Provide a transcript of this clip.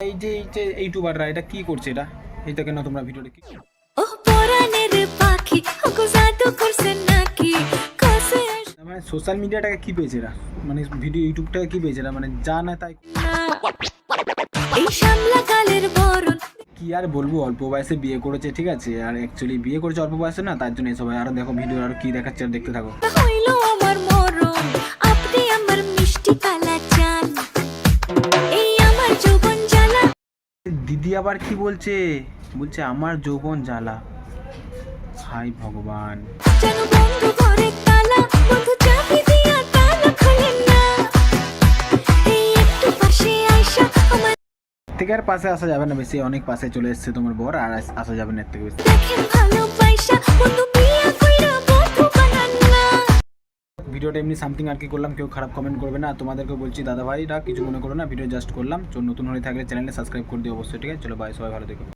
এই যে ইউটিউবাররা এটা কি করছে? এটা কেন তোমরা ভিডিওটা কি মানে সোশ্যাল মিডিয়াটাকে কি পেয়েছে এরা, মানে ভিডিও ইউটিউবটাকে কি পেয়েছে এরা, মানে যা না তাই কি আর বলবো। অল্প বয়সে বিয়ে করেছে, ঠিক আছে, আর অ্যাকচুয়ালি বিয়ে করেছে অল্প বয়সে না, তার জন্য এসব হয়। আরো দেখো ভিডিও আর কি দেখাচ্ছে, আর দেখতে থাকো। দিদি আবার কি বলছে? বলছে আমার যৌবন জ্বালা। হাই ভগবান, থেকে আর পাশে আসা যাবে না বেশি, অনেক পাশে চলে এসছে তোমার বর, আর আসা যাবে না এর থেকে বেশি। ভিডিওটা এমনি সামথিং আর কি করলাম, কেউ খারাপ কমেন্ট করবে না। তোমাদেরকে বলছি দাদা ভাইরা কিছু মনে করো না, ভিডিও জাস্ট করলাম। নতুন হয়ে থাকলে চ্যানেলে সাবস্ক্রাইব করে দিও অবশ্যই, ঠিক আছে? চলো বাই, সবাই ভালো থেকো।